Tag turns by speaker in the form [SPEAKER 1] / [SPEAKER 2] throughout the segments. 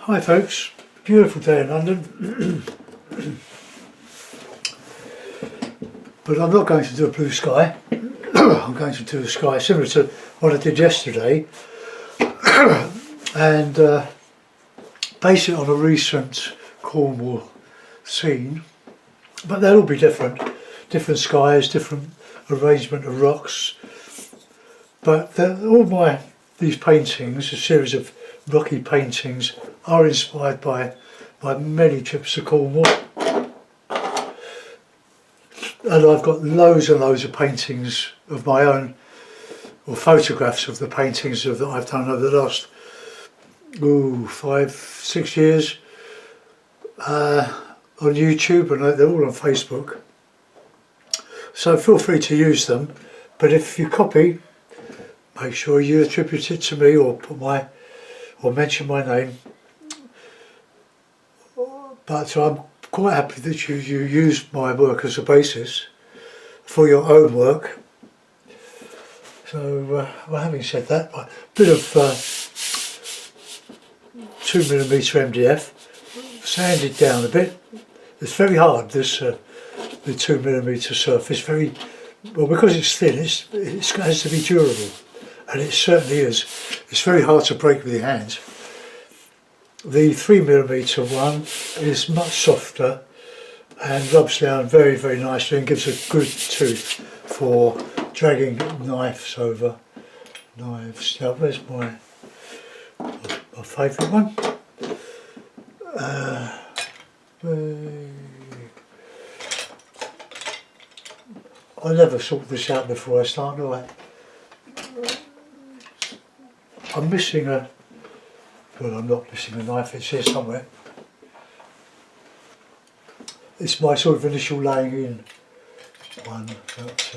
[SPEAKER 1] Hi folks, beautiful day in London, but I'm not going to do a blue sky. I'm going to do a sky similar to what I did yesterday and base it on a recent Cornwall scene, but they'll all be different skies, different arrangement of rocks, but all these paintings, a series of rocky paintings, are inspired by many trips to Cornwall, and I've got loads and loads of paintings of my own, or photographs of the paintings that I've done over the last 5-6 years on YouTube, and they're all on Facebook, so feel free to use them. But if you copy, make sure you attribute it to me or mention my name. But I'm quite happy that you use my work as a basis for your own work. So, well, having said that, a bit of 2mm MDF, sanded down a bit. It's very hard, this the 2mm surface, because it's thin, it has to be durable, and it certainly is. It's very hard to break with your hands. The 3mm one is much softer and rubs down very, very nicely and gives a good tooth for dragging knives over. Now, where's my favourite one? I never sort this out before I start, do I? I'm missing I'm not missing a knife, it's here somewhere. It's my sort of initial laying in one, but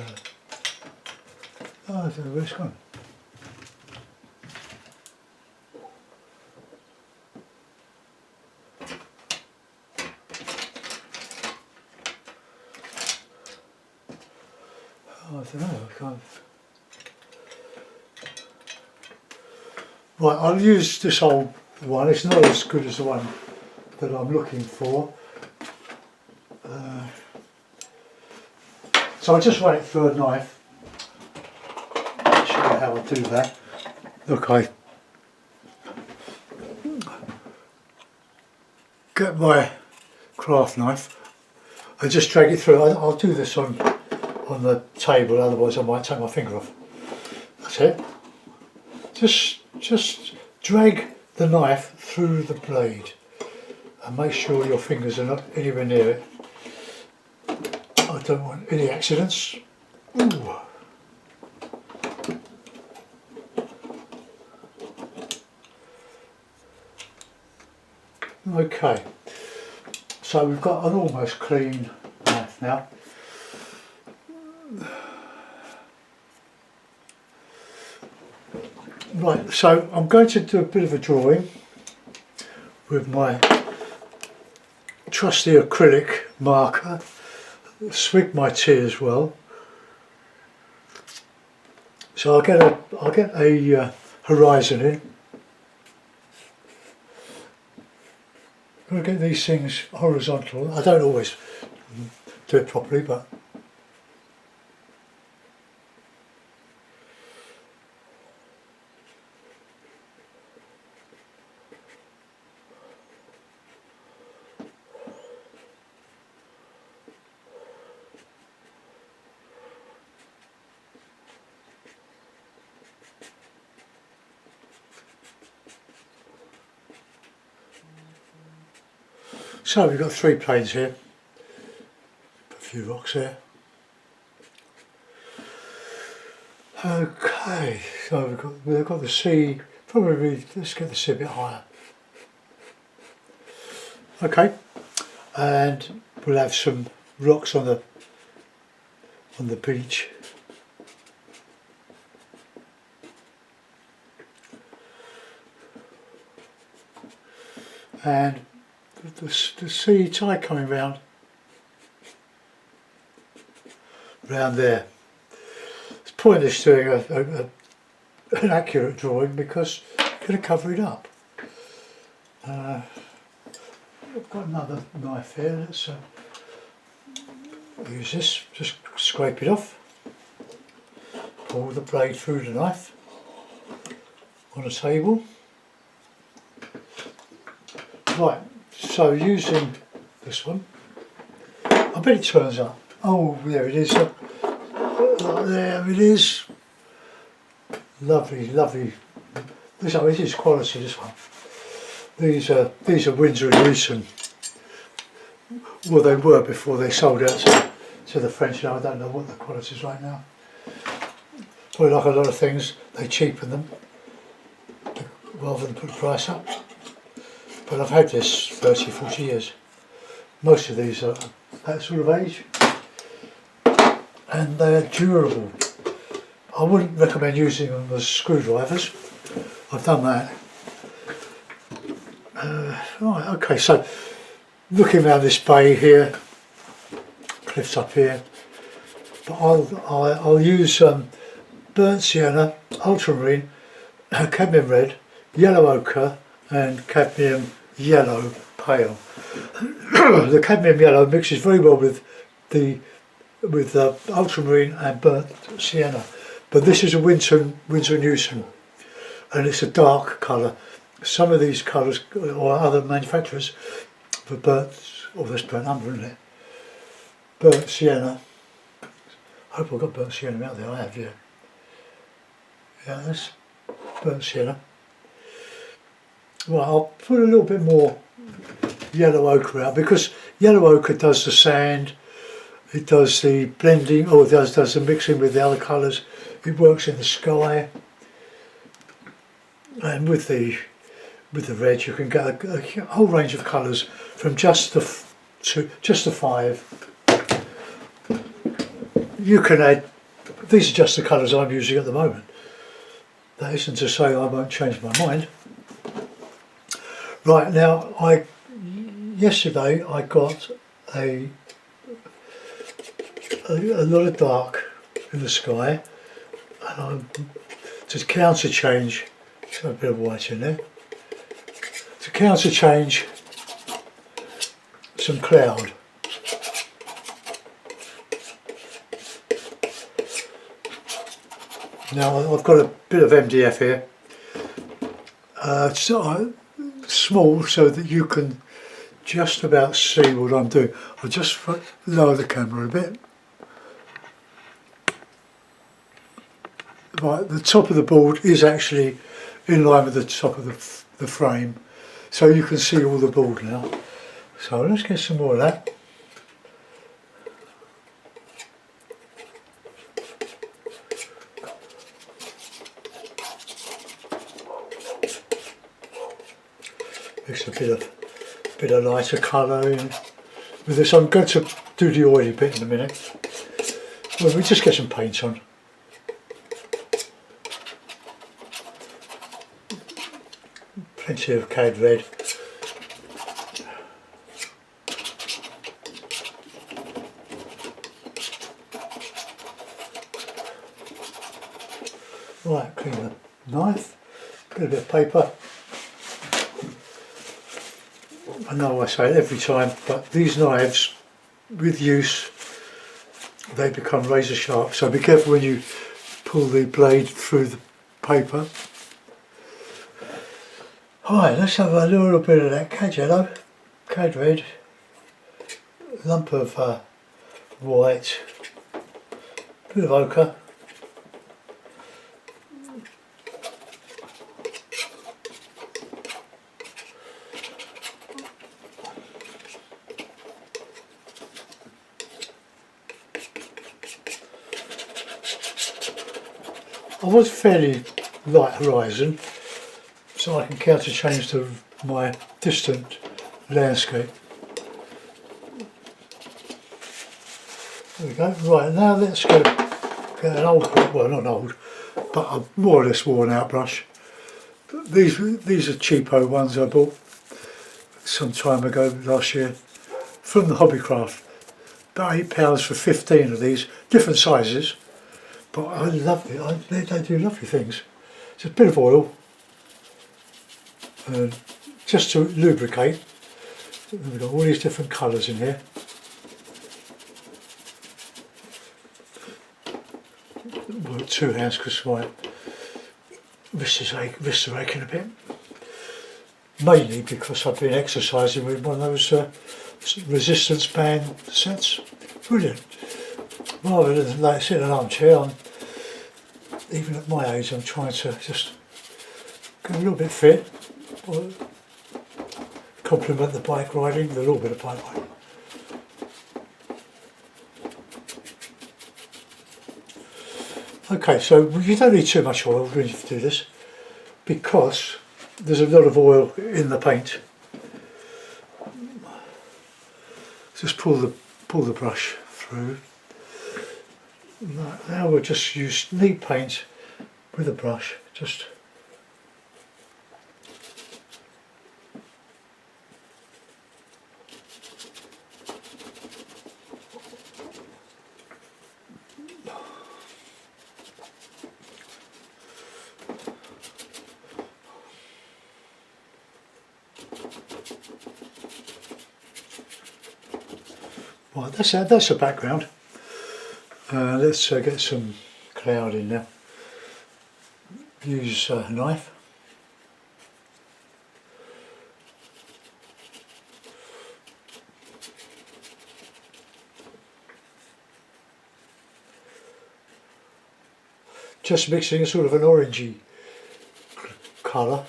[SPEAKER 1] I don't know where it's gone. I don't know, I can't. Right, I'll use this old one. It's not as good as the one that I'm looking for. So I'll just run it through a knife. I'll show you how I do that. Okay. Get my craft knife. I just drag it through. I'll do this on the table, otherwise I might take my finger off. That's it. Just drag the knife through the blade and make sure your fingers are not anywhere near it. I don't want any accidents. Ooh. Okay, so we've got an almost clean knife now. Right, so I'm going to do a bit of a drawing with my trusty acrylic marker, swig my tea as well. So I'll get a horizon in. I'm going to get these things horizontal. I don't always do it properly, but so we've got 3 planes here, a few rocks there. Okay, so we've got the sea, probably let's get the sea a bit higher. Okay, and we'll have some rocks on the beach. And the sea tide coming round there. It's pointless doing an accurate drawing because you're going to cover it up. I've got another knife here. Let's use this. Just scrape it off. Pull the blade through the knife on a table. Right, so using this one, I bet it turns up. Oh, there it is. There it is. Lovely, lovely. This is quality. This one. These are Windsor and Newton. Well, they were before they sold out to the French. Now I don't know what the quality is right now. Probably like a lot of things, they cheapen them rather than put the price up. But I've had this 30, 40 years. Most of these are that sort of age, and they're durable. I wouldn't recommend using them as screwdrivers. I've done that. Right, okay, so looking around this bay here, cliffs up here, but I'll use burnt sienna, ultramarine, cadmium red, yellow ochre, and cadmium yellow pale. The cadmium yellow mixes very well with the ultramarine and burnt sienna, but this is a Windsor Newton, and it's a dark colour. Some of these colours, or other manufacturers, for burnt, there's burnt umber, isn't it? Burnt sienna. I hope I've got burnt sienna out there. I have, yeah. Yeah, that's burnt sienna. Well, I'll put a little bit more yellow ochre out, because yellow ochre does the sand, it does the blending, or it does the mixing with the other colours. It works in the sky, and with the red you can get a whole range of colours from just the 5. You can add. These are just the colours I'm using at the moment. That isn't to say I won't change my mind. Right, now yesterday I got a lot of dark in the sky, and to counter change, a bit of white in there, to counter change some cloud. Now I've got a bit of MDF here, small so that you can just about see what I'm doing. I'll just lower the camera a bit. Right, the top of the board is actually in line with the top of the frame, so you can see all the board now. So let's get some more of that. Mix a bit of lighter colour in with this. I'm going to do the oily bit in a minute. Well, we just get some paint on. Plenty of cad red. Right, clean the knife, get a bit of paper. I know I say it every time, but these knives, with use, they become razor sharp, so be careful when you pull the blade through the paper. Alright, let's have a little bit of that cad yellow, cad red, lump of white, bit of ochre. I was fairly light horizon, so I can counter change to my distant landscape. There we go. Right, now let's go get an old, well not old, but a more or less worn out brush. These are cheapo ones I bought some time ago, last year, from the Hobbycraft. About £8 for 15 of these, different sizes. But I love it, they do lovely things. It's a bit of oil, just to lubricate, We've got all these different colours in here. Work two hands because my wrists are aching a bit. Mainly because I've been exercising with one of those resistance band sets. Brilliant. Rather than like sit in an armchair, even at my age, I'm trying to just get a little bit fit, or complement the bike riding with a little bit of bike riding. Okay, so you don't need too much oil really to do this because there's a lot of oil in the paint. Just pull the brush through. Now we'll just use neat paint with a brush. Just right, that's the background. Let's get some cloud in now. Use a knife. Just mixing a sort of an orangey colour.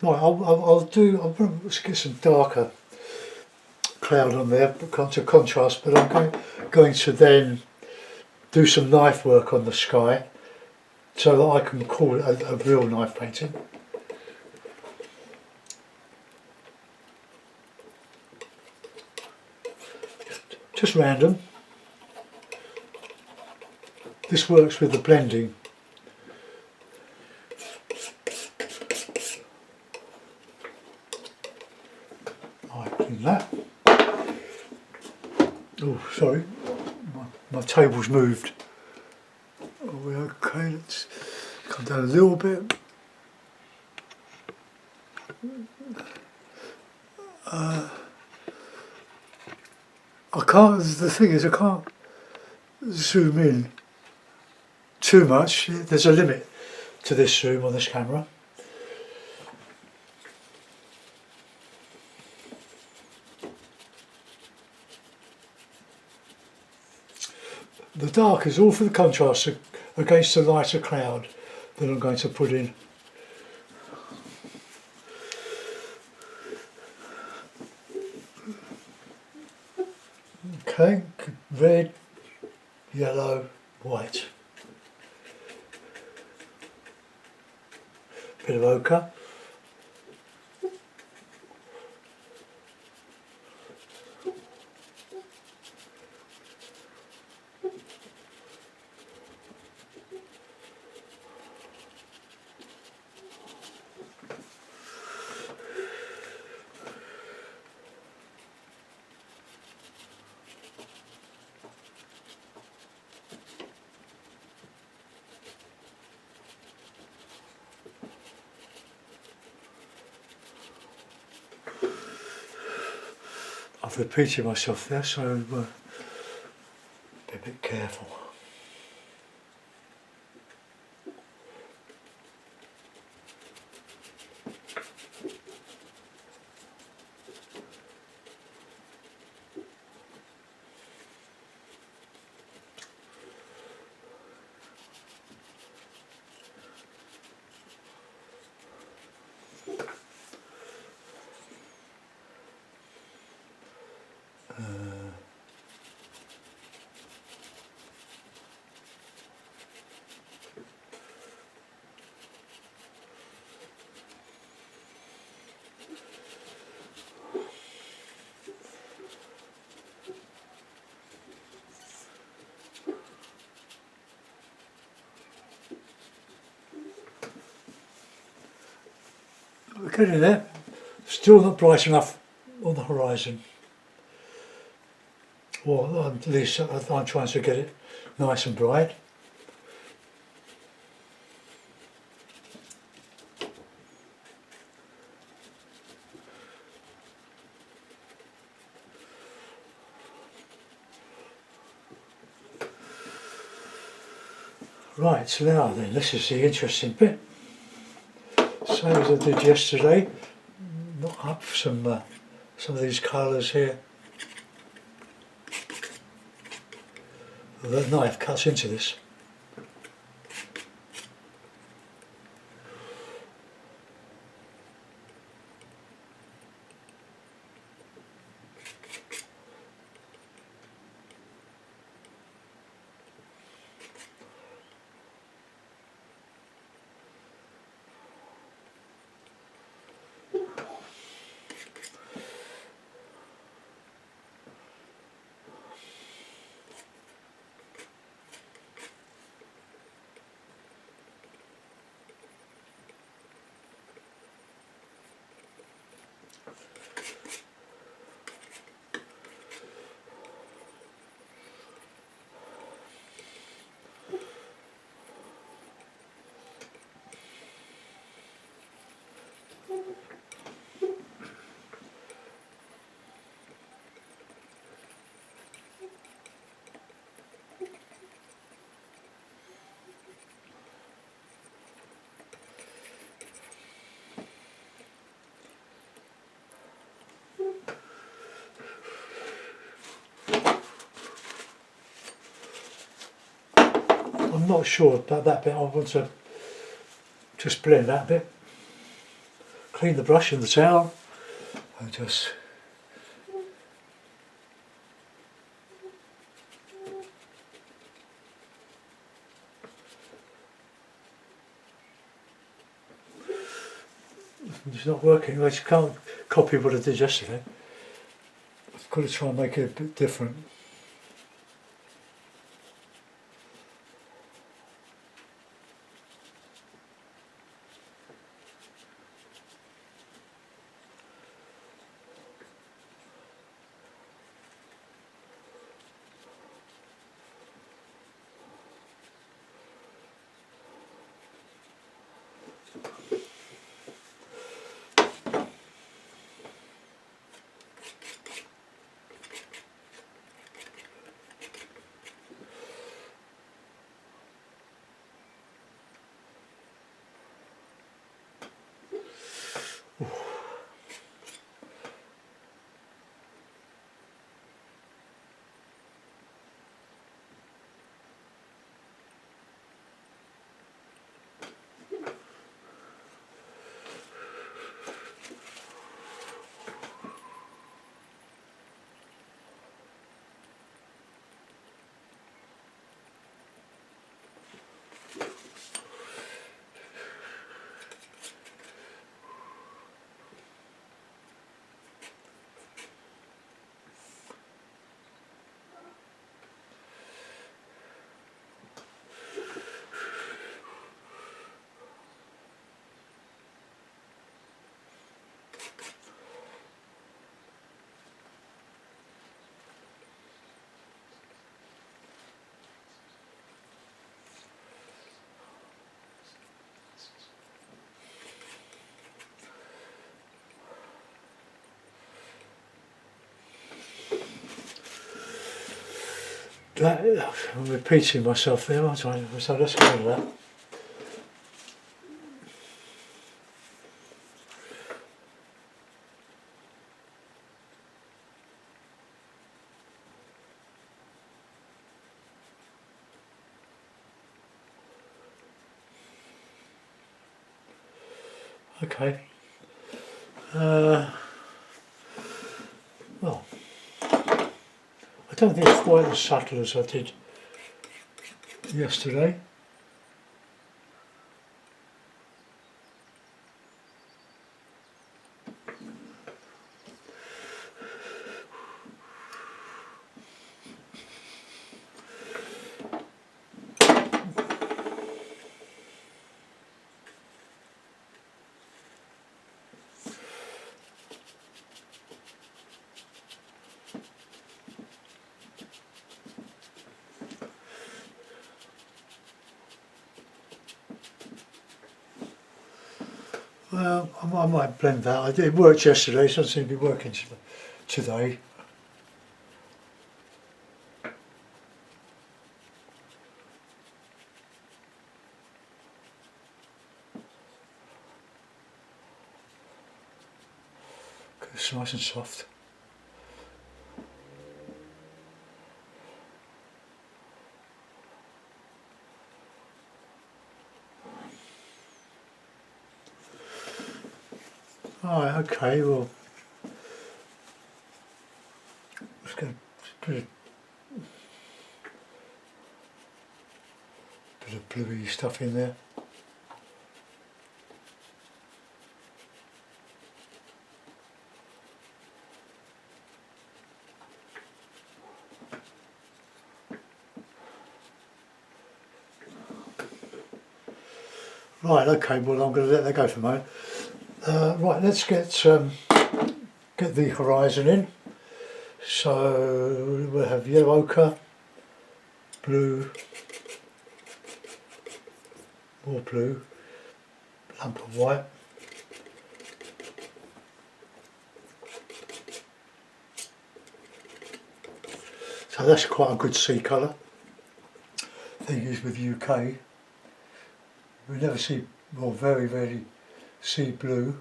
[SPEAKER 1] Right, I'll get some darker cloud on there to contrast, but I'm going to then do some knife work on the sky so that I can call it a real knife painting. Just random. This works with the blending. That. Oh, sorry, my table's moved. Oh, okay, let's come down a little bit. I can't, the thing is, I can't zoom in too much. There's a limit to this zoom on this camera. The dark is all for the contrast against the lighter cloud that I'm going to put in. Okay, red, yellow, white. Bit of ochre. I've repeated myself there, so be a bit careful. getting there. Still not bright enough on the horizon. Well, at least I'm trying to get it nice and bright. Right, so now then, this is the interesting bit. Same as I did yesterday, knock up some of these colours here. The knife cuts into this. I'm not sure about that bit. I want to just blend that bit. Clean the brush and the towel and just it's not working. I just can't copy what I did yesterday. I've got to try and make it a bit different. I'm repeating myself there, aren't I? So let's get rid of that. Okay. Well, I don't think it's quite as subtle as I did yesterday. Well, I might blend that. It worked yesterday, so it doesn't seem to be working today. It's nice and soft. Alright, okay, well, let's get a bit of bluey stuff in there. Right, okay, well I'm going to let that go for a moment. Right, let's get the horizon in. So we'll have yellow ochre, blue, more blue, lump of white. So that's quite a good sea colour. Thing is with UK, we never see, well, very, very sea blue.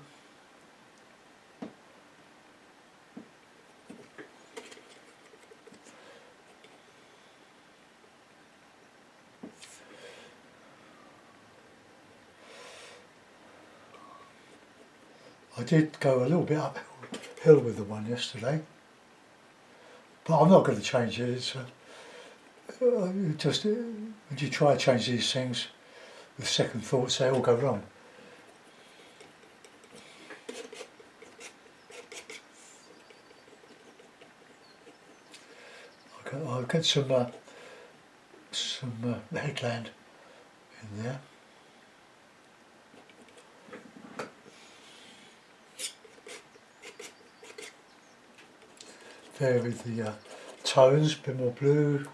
[SPEAKER 1] I did go a little bit uphill with the one yesterday, but I'm not going to change it. It's just when you try to change these things with second thoughts, they all go wrong. I'll get some headland in there. Vary the tones, a bit more blue.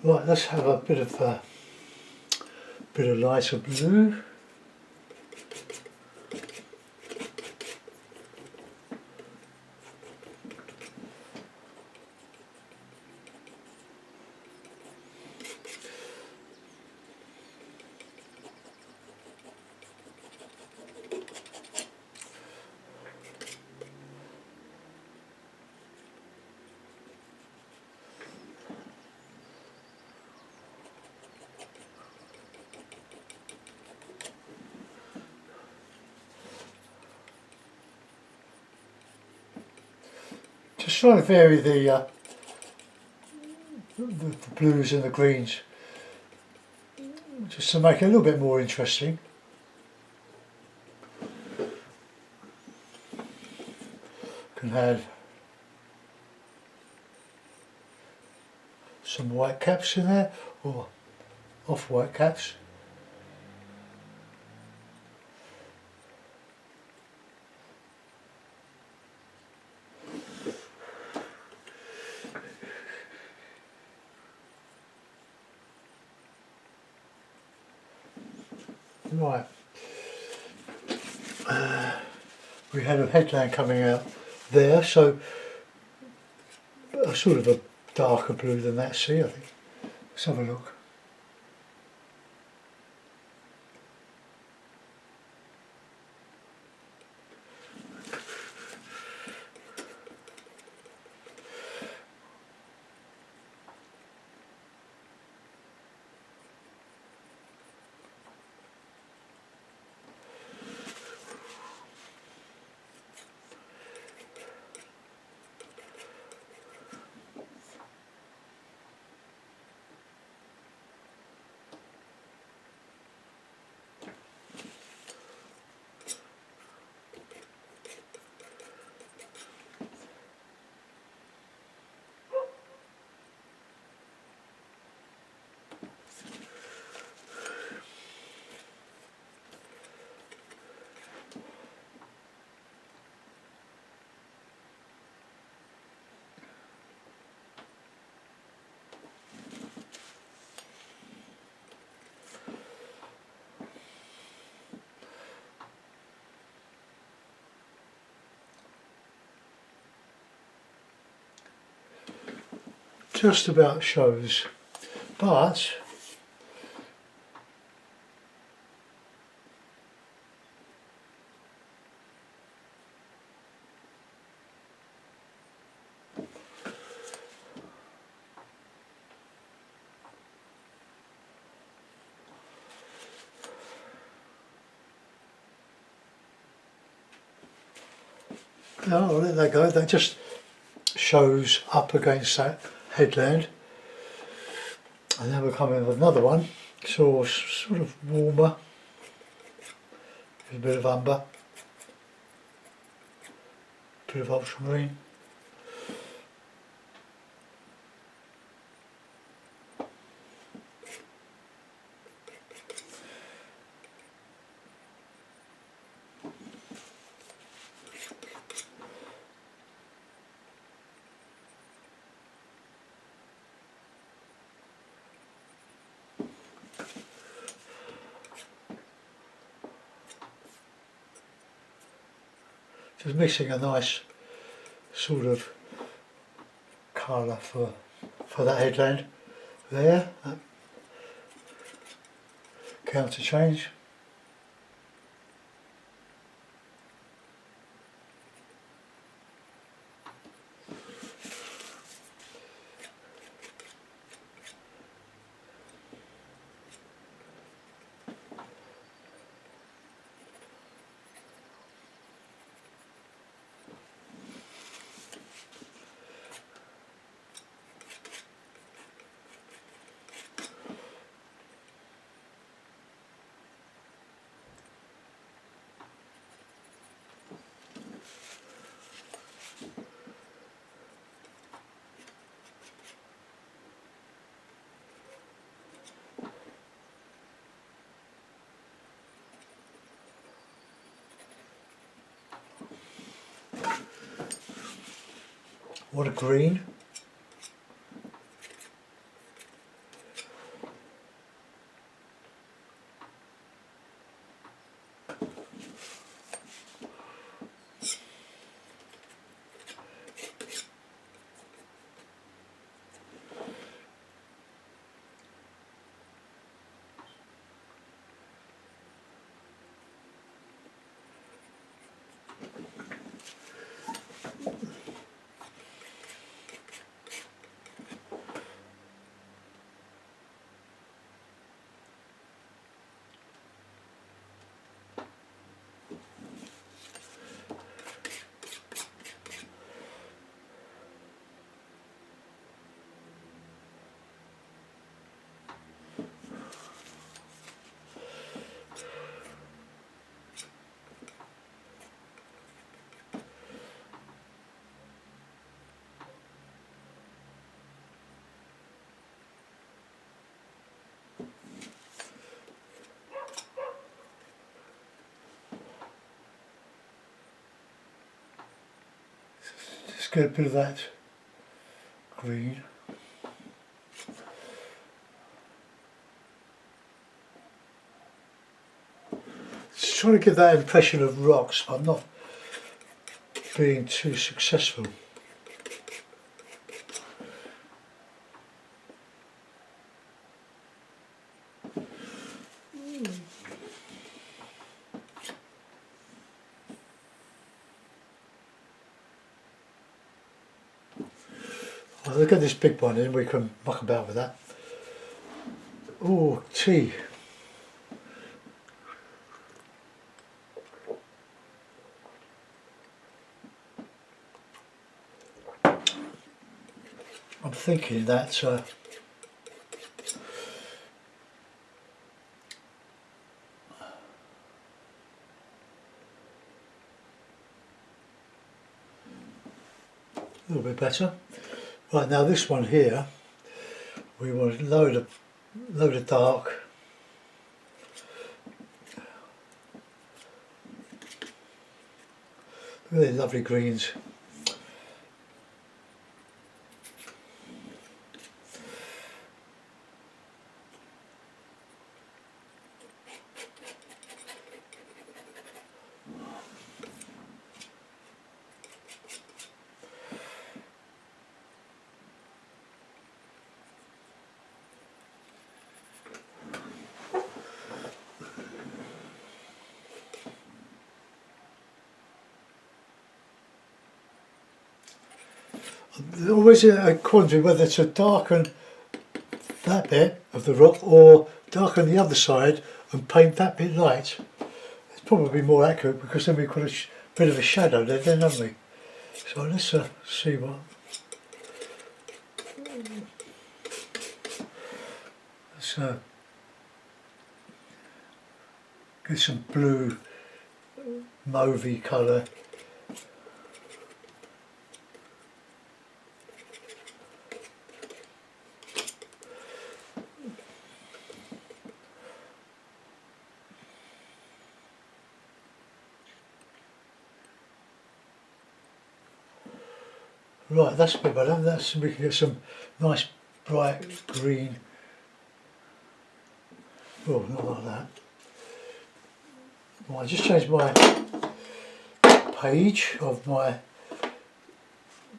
[SPEAKER 1] Right, let's have a bit of lighter blue. Just trying to vary the blues and the greens, just to make it a little bit more interesting. Can add some white caps in there, or off-white caps. Right, we had a headland coming out there, so a sort of a darker blue than that sea, I think. Let's have a look. just about shows, but no, there they go. That just shows up against that headland. And now we're coming with another one, so sort of warmer, with a bit of umber, a bit of ultramarine. Just mixing a nice sort of colour for that headland there. Counter change. What a green. Just get a bit of that green. Just trying to give that impression of rocks, but I'm not being too successful. Well, look at this big one in, we can muck about with that. Oh, tea. I'm thinking that a little bit better. Right, now this one here, we want a load of dark. Really lovely greens. There's always a quandary whether to darken that bit of the rock or darken the other side and paint that bit light. It's probably more accurate because then we've got a bit of a shadow there then, haven't we? So let's see what. Let's get some blue mauvey colour. Right, that's a bit better. That's, we can get some nice bright green. Oh, not like that. Well, I just changed my page of my.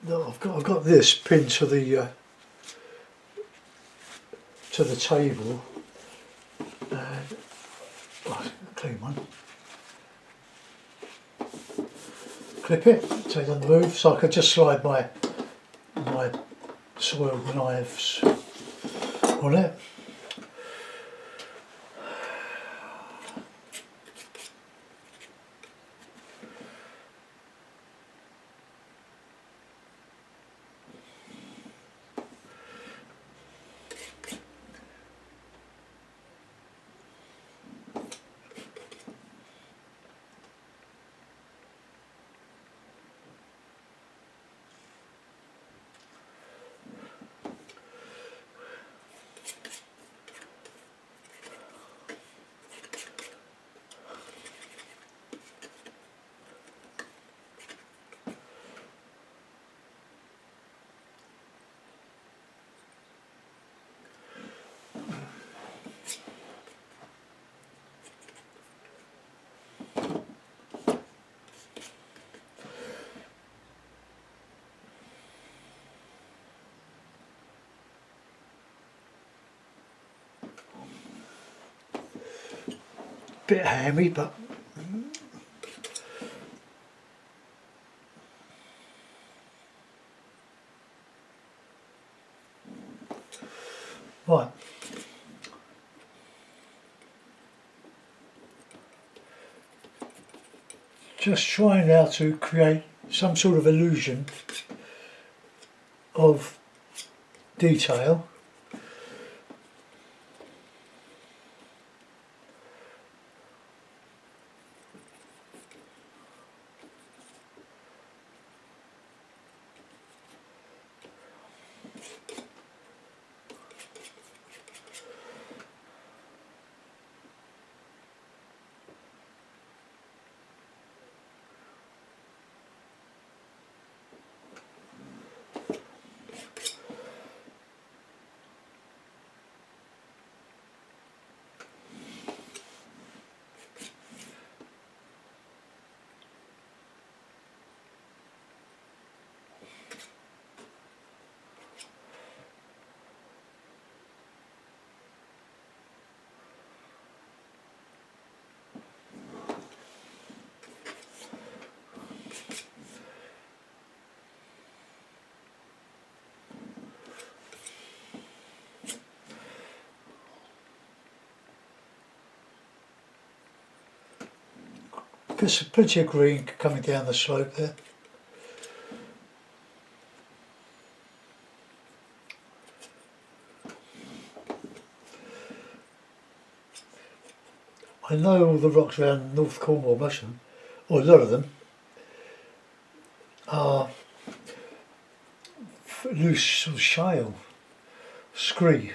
[SPEAKER 1] No, I've got this pinned to the table. And oh, clean one. Clip it, take on the move, so I could just slide my soiled knives on it. Bit hammy, but right. Just trying now to create some sort of illusion of detail. There's plenty of green coming down the slope there. I know all the rocks around North Cornwall, most of them, or a lot of them, are loose sort of shale, scree.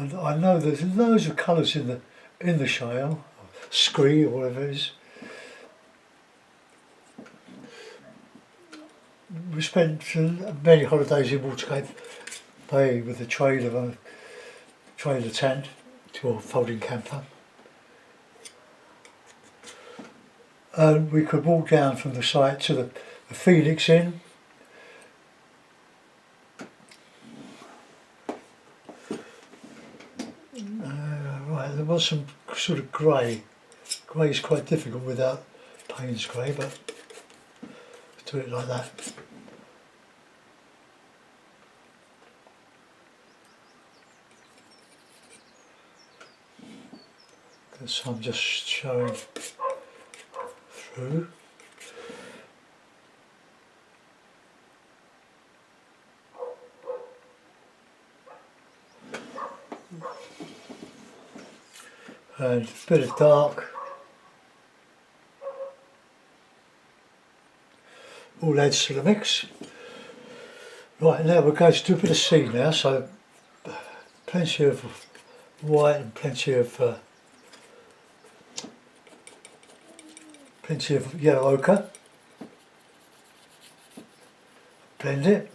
[SPEAKER 1] I know there's loads of colours in the shale, scree or whatever it is. We spent many holidays in Watergate Bay with a trailer tent to a folding camper. And we could walk down from the site to the Phoenix Inn. Right, there was some sort of grey. Grey is quite difficult without Payne's grey, but do it like that. So I'm just showing through. And a bit of dark. All adds to the mix. Right, now we're going to do a bit of sea now, so plenty of white and plenty of yellow ochre. Blend it.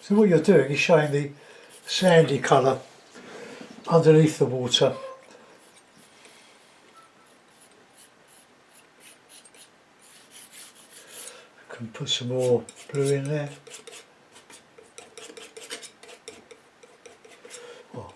[SPEAKER 1] So what you're doing is showing the sandy colour underneath the water. I can put some more blue in there. Oh.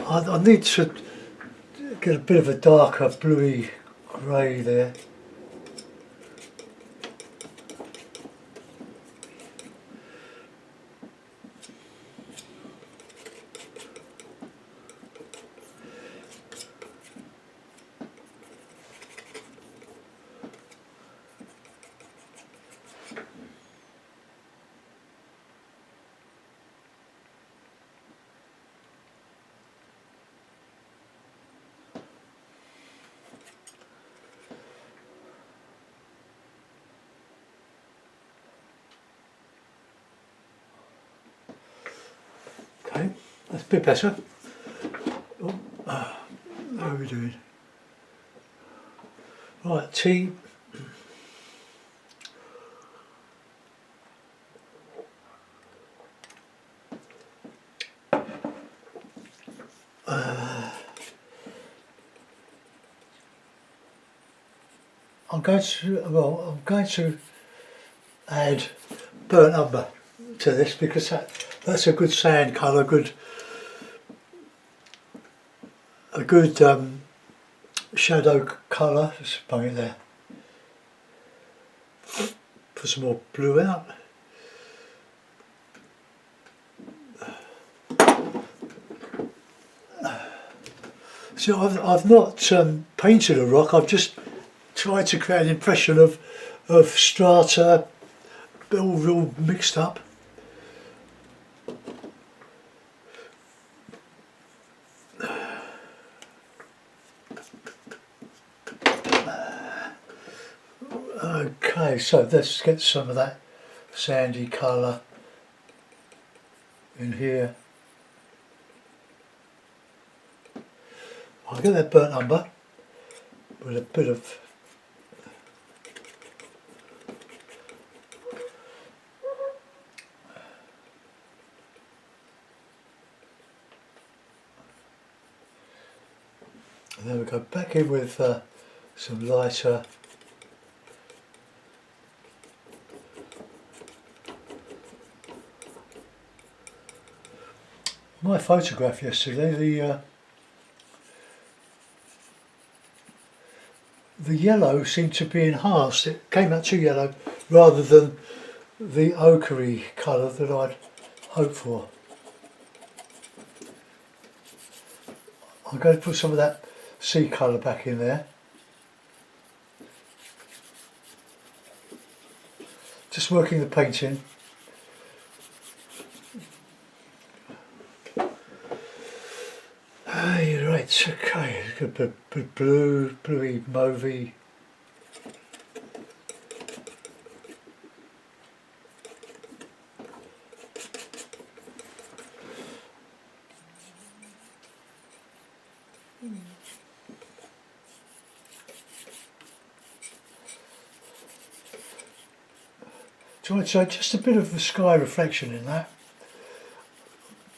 [SPEAKER 1] I need to get a bit of a darker bluey grey there. Okay, that's a bit better. Oh, how are we doing? Right, tea. I'm going to add burnt umber to this because that's a good sand colour, a good shadow colour. Just bung it there. Put some more blue out. So I've not painted a rock. I've just tried to create an impression of strata, all mixed up. Okay, so let's get some of that sandy colour in here. I'll get that burnt umber with a bit of and then we go back in with some lighter my photograph yesterday, the yellow seemed to be enhanced. It came out too yellow rather than the ochre colour that I'd hope for. I'm going to put some of that sea colour back in there. Just working the paint in. Right, okay, it's got a bit blue, bluey, mauvey. So I'd say just a bit of the sky reflection in that.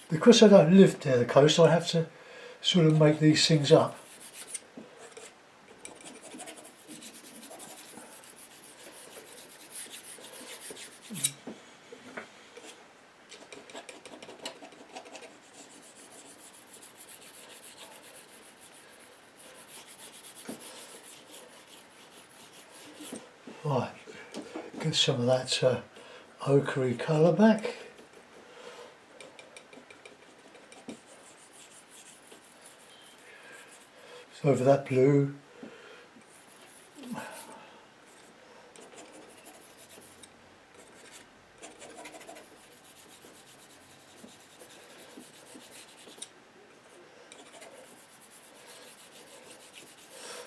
[SPEAKER 1] Because I don't live near the coast, I have to sort of make these things up. Right, get some of that ochre colour back. So over that blue.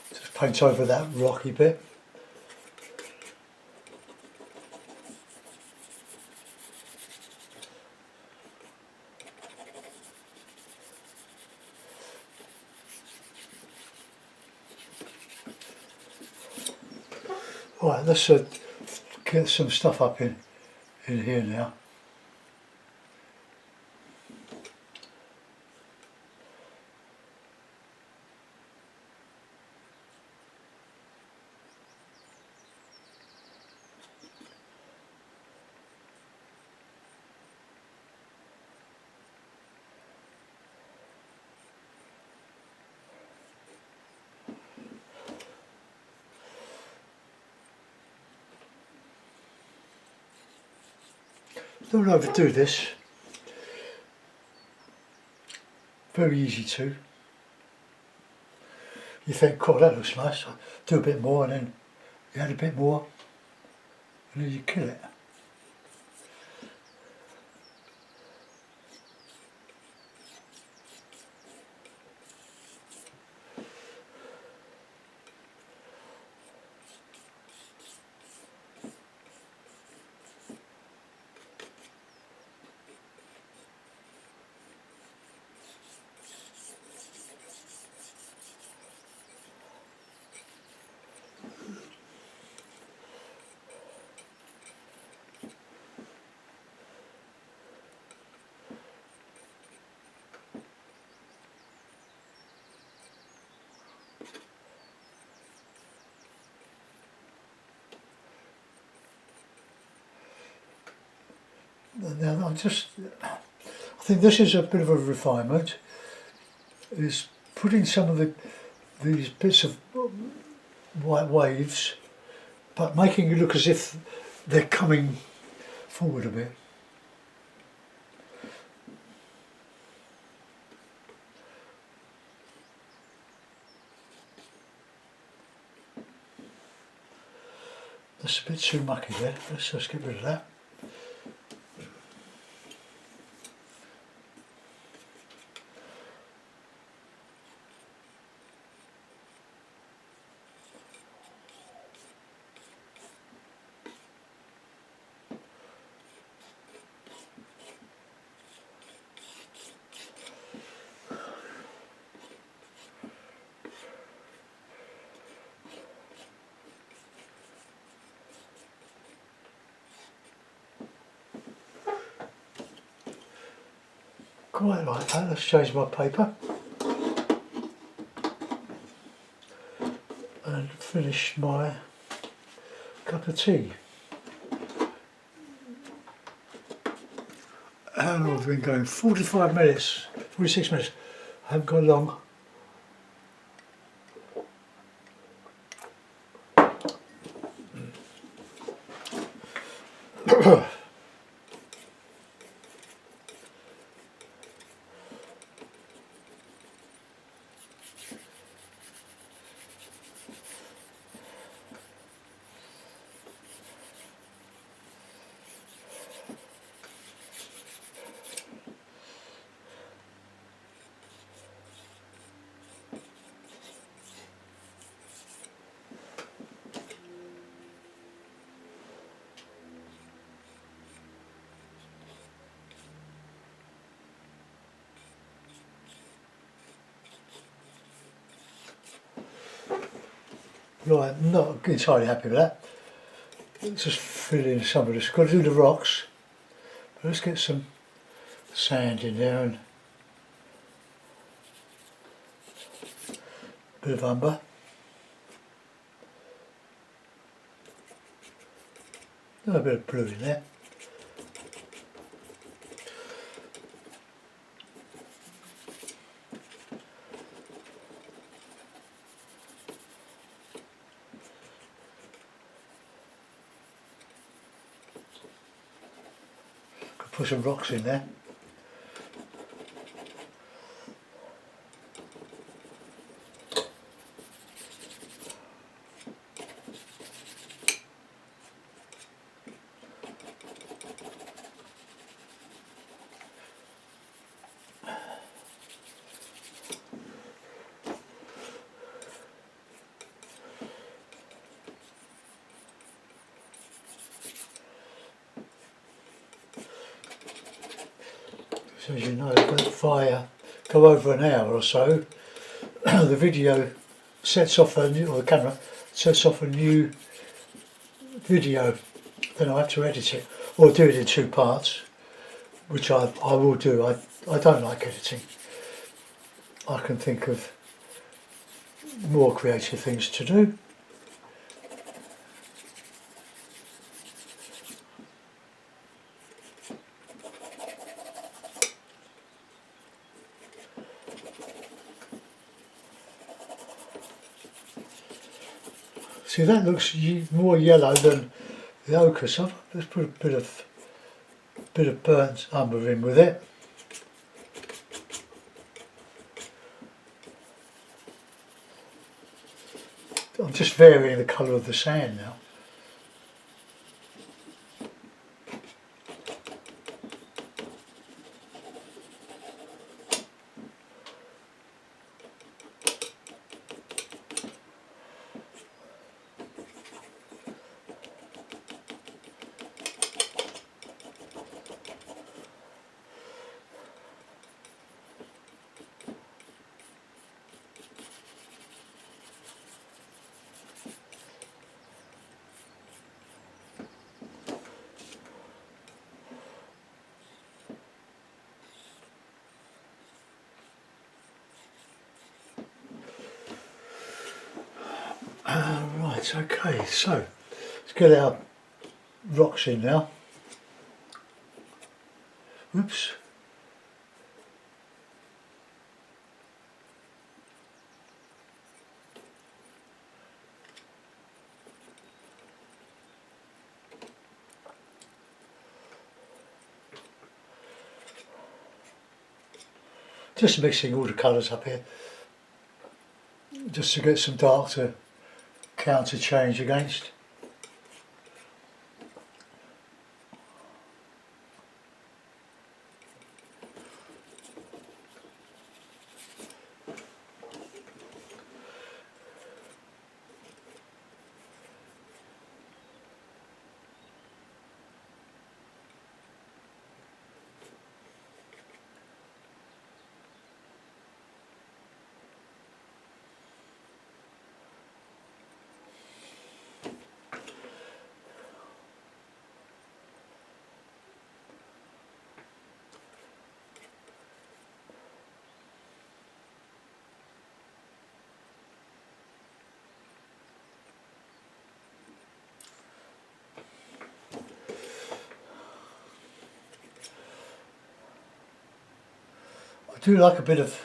[SPEAKER 1] Just paint over that rocky bit. Right, let's get some stuff up in here now. Don't overdo this. Very easy to. You think, cool, that looks nice. I'll do a bit more, and then you add a bit more, and then you kill it. Now I think this is a bit of a refinement, is putting some of these bits of white waves, but making it look as if they're coming forward a bit. That's a bit too mucky there, let's just get rid of that. Quite like that, let's change my paper and finish my cup of tea. How long have we been going? 45 minutes, 46 minutes, I haven't gone long. Right, I'm not entirely happy with that. Let's just fill in some of this. Got to do the rocks. But let's get some sand in there and a bit of umber. A bit of blue in there. Could put some rocks in there. So as you know, if I go over an hour or so, the video sets off a new, or the camera sets off a new video. Then I have to edit it, or do it in two parts, which I will do. I don't like editing. I can think of more creative things to do. See, that looks more yellow than the ochre, so let's put a bit of burnt umber in with it. I'm just varying the colour of the sand now. Right, okay, so let's get our rocks in now. Oops. Just mixing all the colours up here, just to get some dark to counter change against. I do like a bit of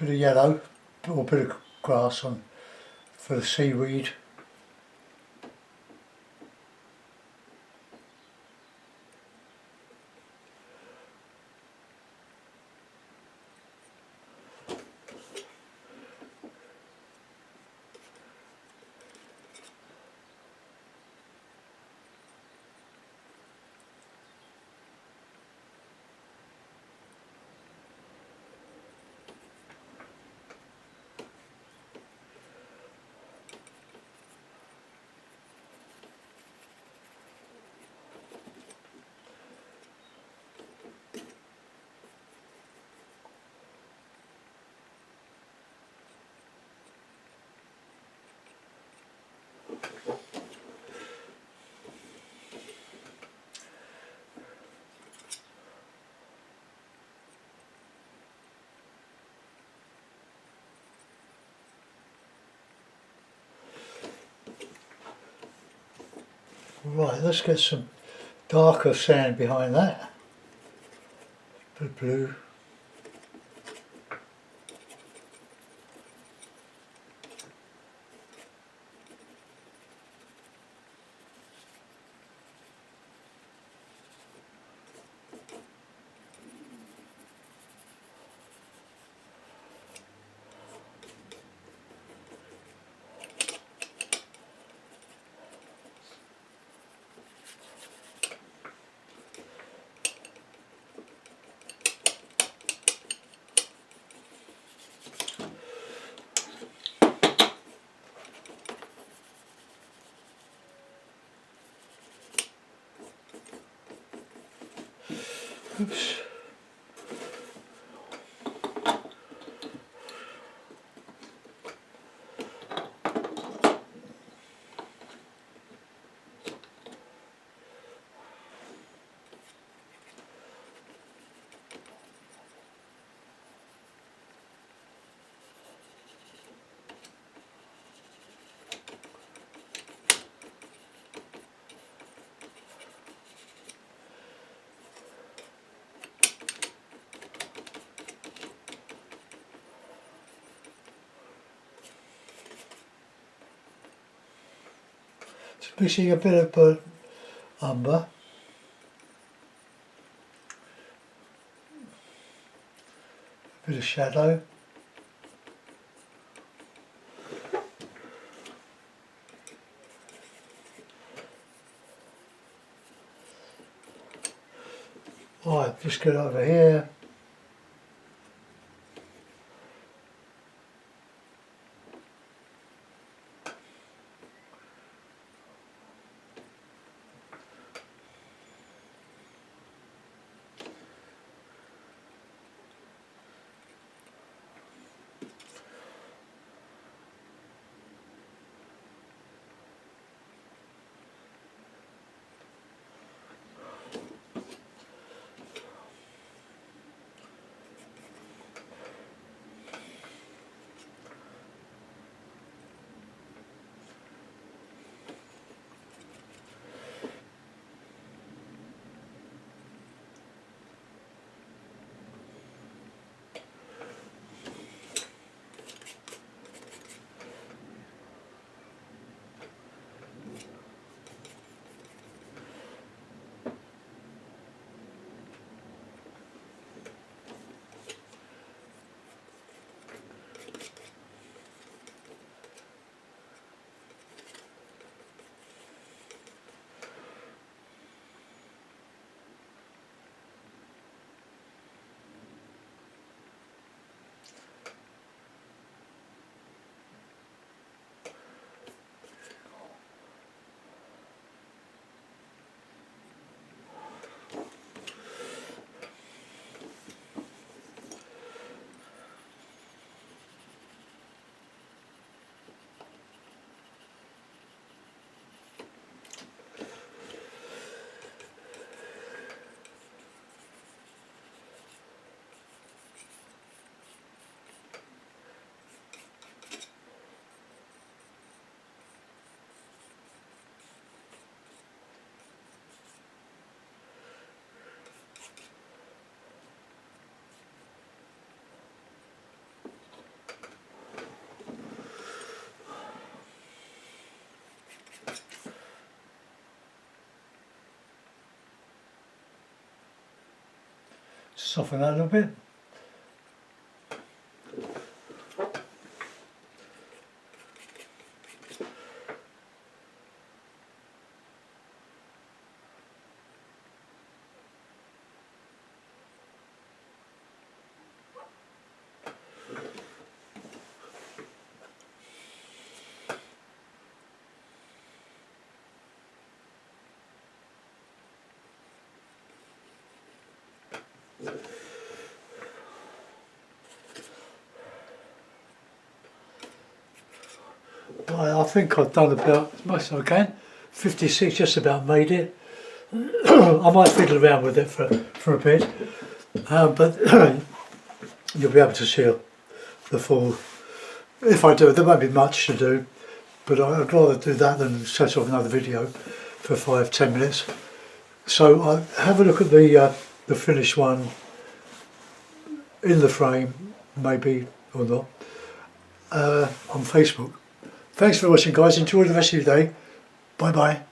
[SPEAKER 1] yellow or a bit of grass on for the seaweed. Right, let's get some darker sand behind that. Bit blue. Oops. Just mixing a bit of burnt umber. A bit of shadow. Right, just get over here. Soften that a little bit. Right, I think I've done about as much as I can. 56, just about made it. I might fiddle around with it for a bit, but you'll be able to see the full. If I do, there won't be much to do, but I'd rather do that than set off another video. for 5-10 minutes. So I have a look at the finished one in the frame, maybe or not, on Facebook. Thanks for watching, guys. Enjoy the rest of your day. Bye bye.